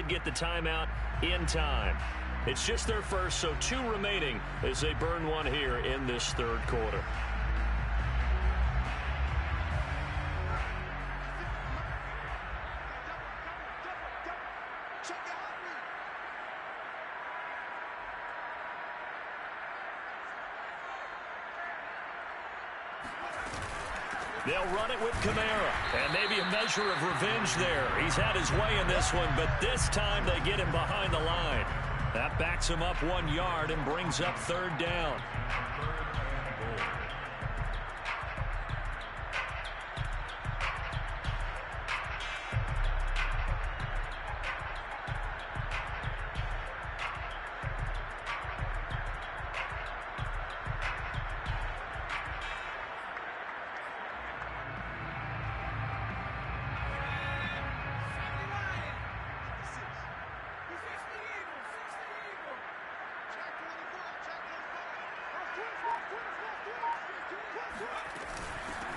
Get the timeout in time. It's just their first, so 2 remaining as they burn one here in this third quarter. They'll run it with Kamara, and maybe a measure of revenge there. He's had his way in this one, but this time they get him behind the line. That backs him up 1 yard and brings up 3rd down.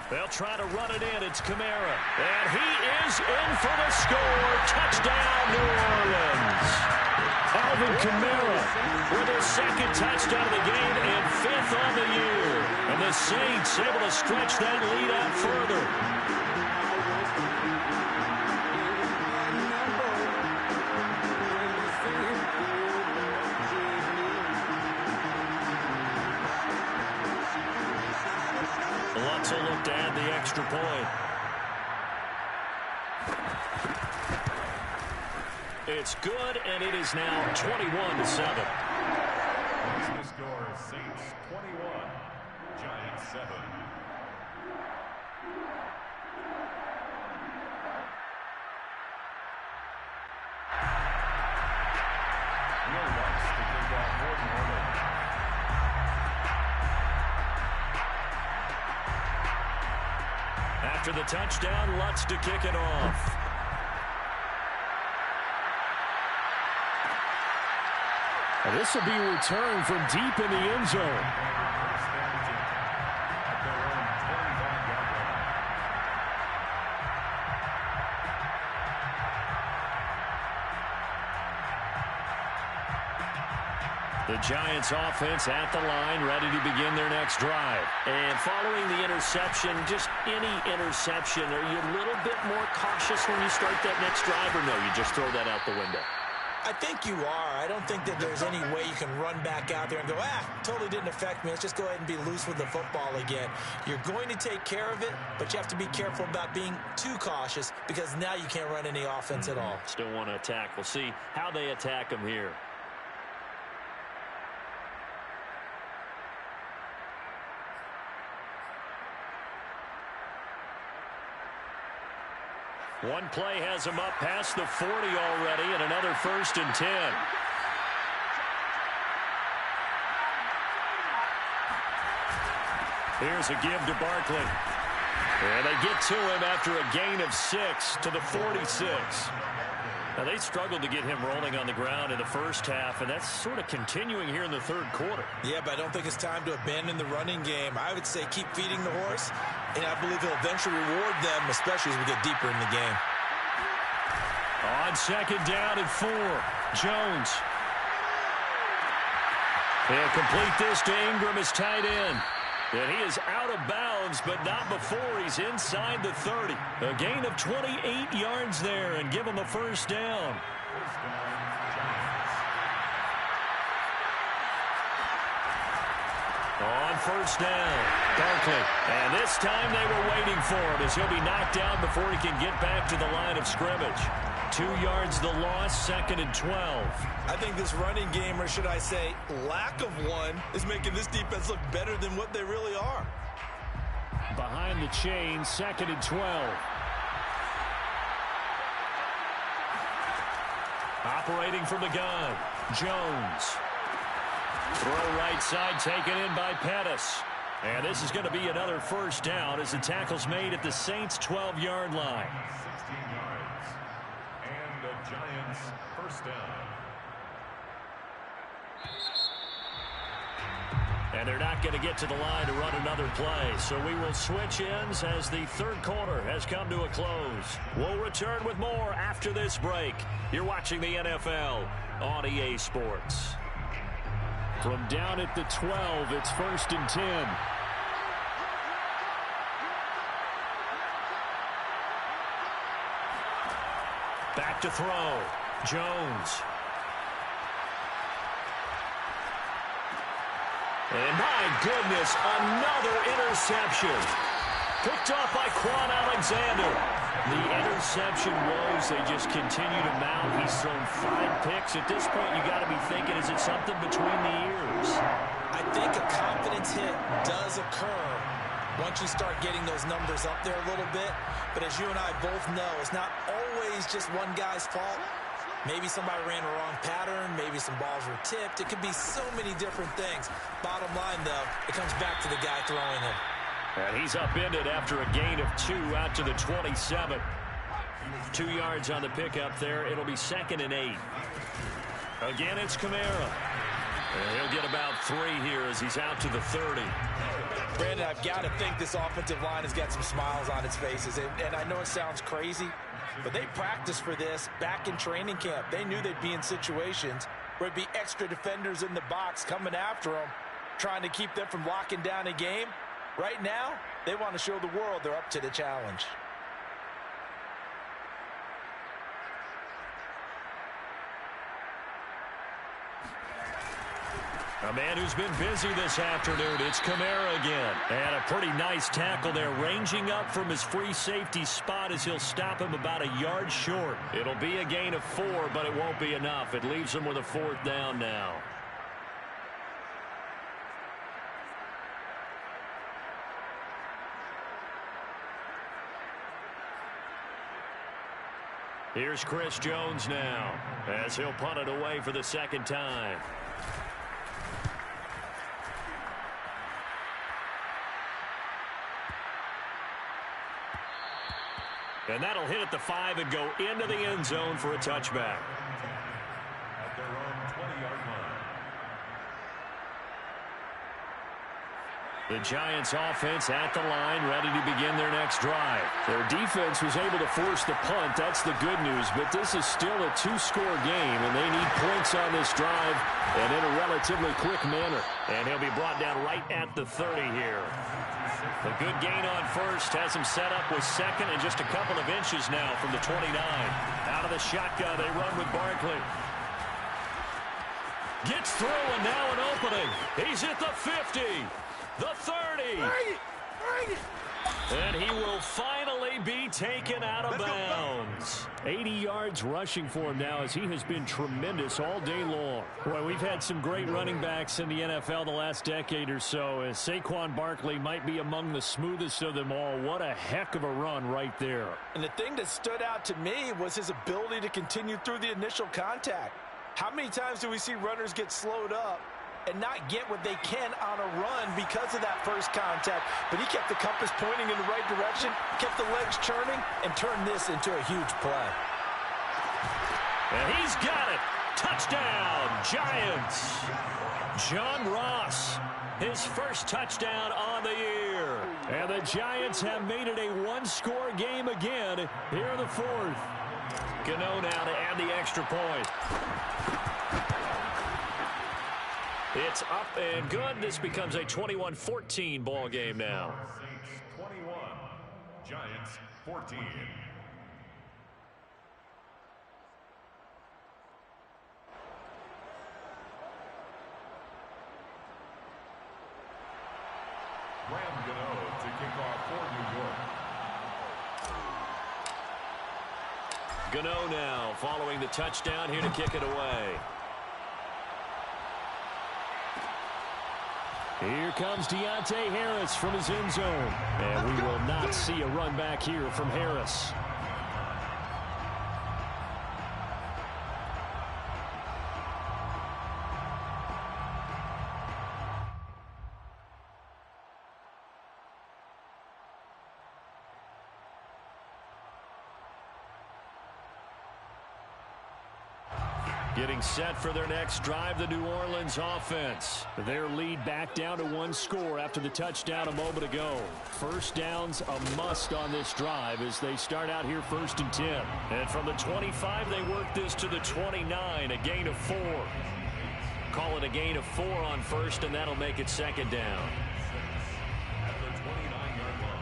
They'll try to run it in. It's Kamara. And he is in for the score. Touchdown, New Orleans. Alvin Kamara with his 2nd touchdown of the game and 5th on the year. And the Saints able to stretch that lead out further. Lutz will look to add the extra point. It's good, and it is now 21-7. The score, Saints 21, Giants 7. Will Lutz to take off Gordon. After the touchdown, Lutz to kick it off. And this will be a return from deep in the end zone. The Giants offense at the line, ready to begin their next drive. And following the interception, just any interception, are you a little bit more cautious when you start that next drive, or no, you just throw that out the window? I think you are. I don't think that there's any way you can run back out there and go, totally didn't affect me. Let's just go ahead and be loose with the football again. You're going to take care of it, but you have to be careful about being too cautious because now you can't run any offense at all. Still want to attack. We'll see how they attack them here. One play has him up past the 40 already, and another 1st and 10. Here's a give to Barkley. And they get to him after a gain of 6 to the 46. Now, they struggled to get him rolling on the ground in the first half, and that's sort of continuing here in the third quarter. Yeah, but I don't think it's time to abandon the running game. I would say keep feeding the horse, and I believe he'll eventually reward them, especially as we get deeper in the game. On 2nd down and 4, Jones. He'll complete this to Ingram as tight end. And he is out of bounds, but not before he's inside the 30. A gain of 28 yards there and give him a 1st down. On 1st down, Barkley. And this time they were waiting for him as he'll be knocked down before he can get back to the line of scrimmage. 2 yards the loss, 2nd and 12. I think this running game, or should I say lack of one, is making this defense look better than what they really are. Behind the chain, 2nd and 12. Operating from the gun, Jones. Throw right side taken in by Pettis. And this is going to be another 1st down as the tackle's made at the Saints' 12-yard line. 16 yards. And the Giants' 1st down. And they're not going to get to the line to run another play. So we will switch ends as the third quarter has come to a close. We'll return with more after this break. You're watching the NFL on EA Sports. From down at the 12, it's 1st and 10. Back to throw. Jones. And my goodness, another interception. Picked off by Quan Alexander. The interception woes, they just continue to mount. He's thrown 5 picks. At this point, you got to be thinking, is it something between the ears? I think a confidence hit does occur once you start getting those numbers up there a little bit. But as you and I both know, it's not always just one guy's fault. Maybe somebody ran a wrong pattern. Maybe some balls were tipped. It could be so many different things. Bottom line, though, it comes back to the guy throwing them. And he's upended after a gain of 2 out to the 27. 2 yards on the pickup there. It'll be 2nd and 8. Again, it's Kamara. And he'll get about 3 here as he's out to the 30. Brandon, I've got to think this offensive line has got some smiles on its faces. And I know it sounds crazy, but they practiced for this back in training camp. They knew they'd be in situations where it'd be extra defenders in the box coming after them, trying to keep them from locking down a game. Right now, they want to show the world they're up to the challenge. A man who's been busy this afternoon, it's Kamara again. And a pretty nice tackle there, ranging up from his free safety spot as he'll stop him about a yard short. It'll be a gain of 4, but it won't be enough. It leaves him with a 4th down now. Here's Chris Jones now as he'll punt it away for the 2nd time. And that'll hit at the 5 and go into the end zone for a touchback. At their own 20-yard line. The Giants offense at the line, ready to begin their next drive. Their defense was able to force the punt. That's the good news. But this is still a 2-score game, and they need points on this drive and in a relatively quick manner. And he'll be brought down right at the 30 here. A good gain on first has him set up with 2nd and just a couple of inches now from the 29. Out of the shotgun, they run with Barkley. Gets through and now an opening. He's at the 50, the 30. And he will finally be taken out of bounds. 80 yards rushing for him now as he has been tremendous all day long. Boy, we've had some great running backs in the NFL the last decade or so. As Saquon Barkley might be among the smoothest of them all. What a heck of a run right there. And the thing that stood out to me was his ability to continue through the initial contact. How many times do we see runners get slowed up and not get what they can on a run because of that first contact? But he kept the compass pointing in the right direction, kept the legs churning, and turned this into a huge play. And he's got it. Touchdown, Giants. John Ross, his first touchdown on the year. And the Giants have made it a 1-score game again here in the 4th. Gano now to add the extra point. It's up and good. This becomes a 21-14 ball game now. Saints 21, Giants 14. Graham Gano to kick off for New York. Gano now following the touchdown here to kick it away. Here comes Deontay Harris from his end zone. And we will not see a run back here from Harris. Getting set for their next drive, the New Orleans offense. Their lead back down to one score after the touchdown a moment ago. First down's a must on this drive as they start out here 1st and 10. And from the 25, they work this to the 29, a gain of 4. Call it a gain of 4 on first, and that'll make it 2nd down. At the 29-yard line.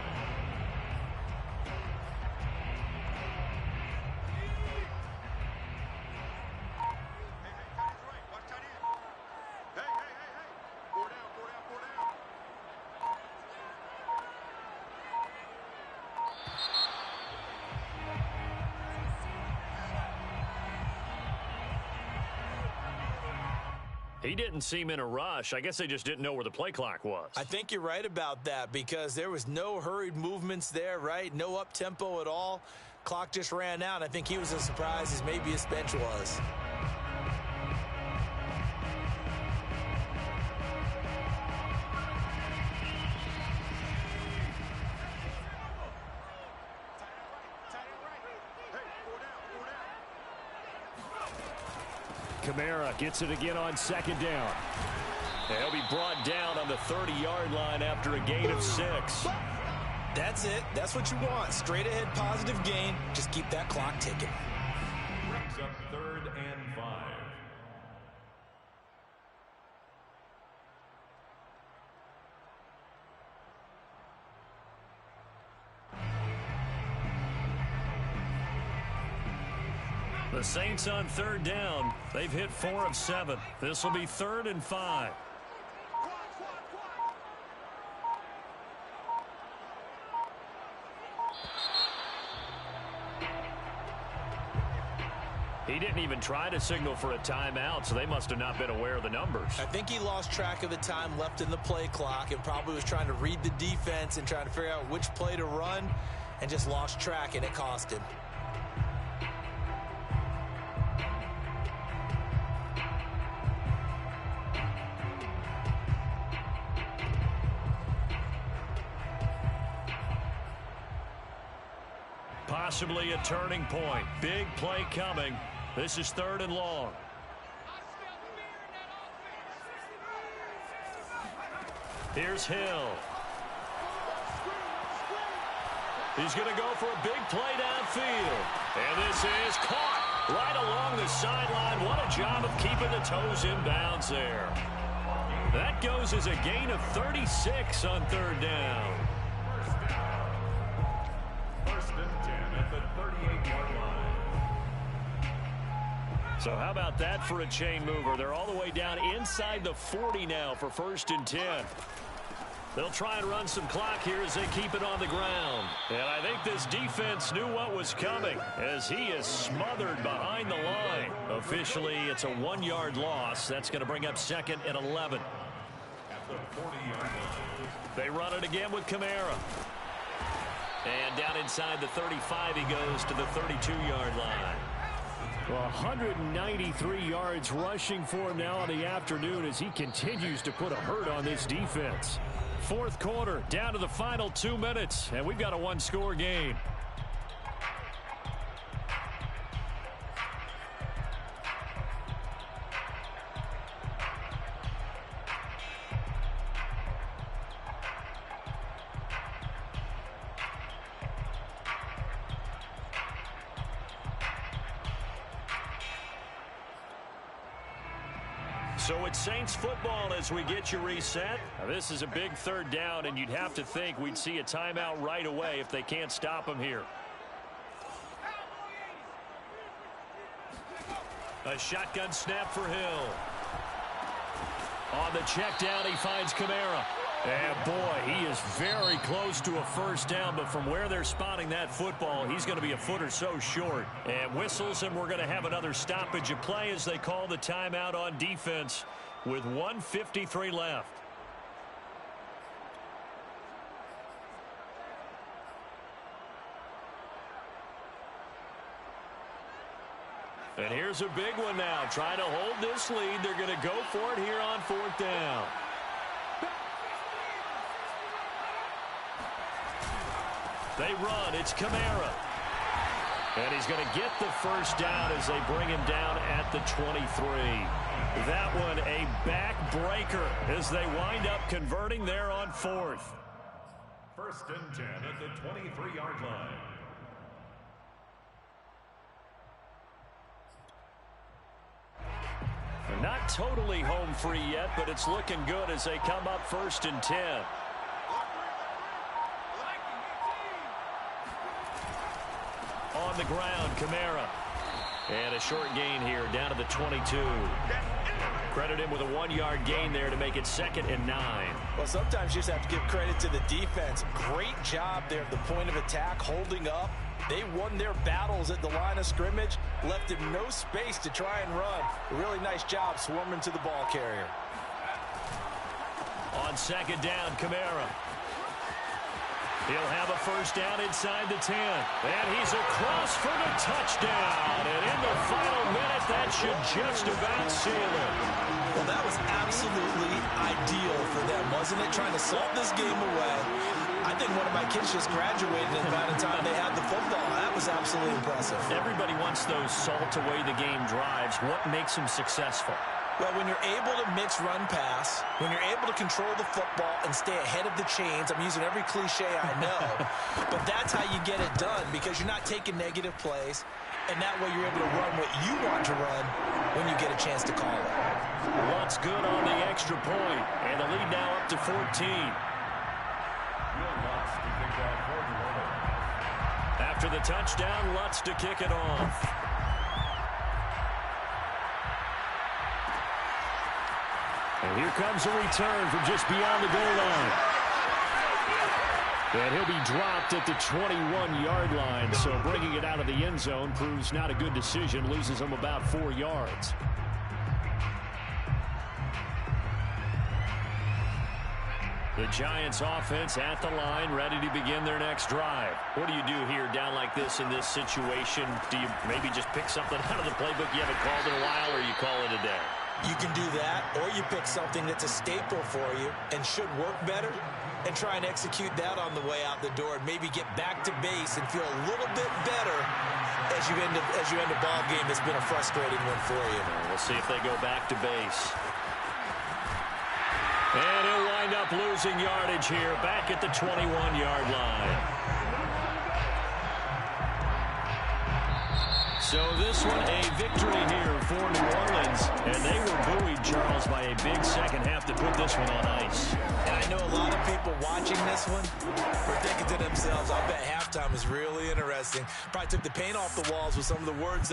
He didn't seem in a rush. I guess they just didn't know where the play clock was. I think you're right about that because there was no hurried movements there, right? No up-tempo at all. Clock just ran out. I think he was as surprised as maybe his bench was. Kamara gets it again on 2nd down. He'll be brought down on the 30-yard line after a gain of 6. That's it. That's what you want. Straight ahead positive gain. Just keep that clock ticking. Brings up 3rd and 5. The Saints on 3rd down. They've hit 4 of 7. This will be 3rd and 5. He didn't even try to signal for a timeout, so they must have not been aware of the numbers. I think he lost track of the time left in the play clock and probably was trying to read the defense and trying to figure out which play to run and just lost track, and it cost him. Possibly a turning point. Big play coming. This is 3rd and long. Here's Hill. He's going to go for a big play downfield. And this is caught right along the sideline. What a job of keeping the toes in bounds there. That goes as a gain of 36 on 3rd down. So how about that for a chain mover? They're all the way down inside the 40 now for 1st and 10. They'll try and run some clock here as they keep it on the ground. And I think this defense knew what was coming as he is smothered behind the line. Officially, it's a 1-yard loss. That's going to bring up 2nd and 11. At the 40-yard line. They run it again with Kamara. And down inside the 35, he goes to the 32-yard line. Well, 193 yards rushing for him now in the afternoon as he continues to put a hurt on this defense. 4th quarter, down to the final 2 minutes, and we've got a 1-score game. So it's Saints football as we get you reset. Now, this is a big 3rd down, and you'd have to think we'd see a timeout right away if they can't stop him here. A shotgun snap for Hill. On the check down, he finds Kamara. And boy, he is very close to a 1st down, but from where they're spotting that football, he's going to be a foot or so short. And whistles, and we're going to have another stoppage of play as they call the timeout on defense with 1:53 left. And here's a big one now. Trying to hold this lead. They're going to go for it here on 4th down. They run. It's Kamara. And he's going to get the first down as they bring him down at the 23. That one a backbreaker as they wind up converting there on 4th. 1st and 10 at the 23-yard line. They're not totally home free yet, but it's looking good as they come up 1st and 10. On the ground, Kamara. And a short gain here down to the 22. Credit him with a 1-yard gain there to make it 2nd and 9. Well, sometimes you just have to give credit to the defense. Great job there at the point of attack, holding up. They won their battles at the line of scrimmage, left him no space to try and run. A really nice job swarming to the ball carrier. On 2nd down, Kamara. He'll have a first down inside the 10. And he's across for the touchdown. And in the final minute, that should just about seal it. Well, that was absolutely ideal for them, wasn't it? Trying to salt this game away. I think one of my kids just graduated and by the time they had the football. That was absolutely impressive. Everybody wants those salt-away-the-game drives. What makes them successful? Well, when you're able to mix run-pass, when you're able to control the football and stay ahead of the chains, I'm using every cliche I know, but that's how you get it done because you're not taking negative plays, and that way you're able to run what you want to run when you get a chance to call it. Lutz good on the extra point, and the lead now up to 14. After the touchdown, Lutz to kick it off. And here comes a return from just beyond the goal line. And he'll be dropped at the 21-yard line, so bringing it out of the end zone proves not a good decision, loses him about 4 yards. The Giants offense at the line, ready to begin their next drive. What do you do here down like this in this situation? Do you maybe just pick something out of the playbook you haven't called in a while, or you call it a day? You can do that, or you pick something that's a staple for you and should work better and try and execute that on the way out the door and maybe get back to base and feel a little bit better as you end a ball game that's been a frustrating one for you. We'll see if they go back to base. And he'll wind up losing yardage here back at the 21-yard line. So this one a victory here for New Orleans. And they were buoyed, Charles, by a big second half to put this one on ice. And I know a lot of people watching this one were thinking to themselves, I bet halftime is really interesting. Probably took the paint off the walls with some of the words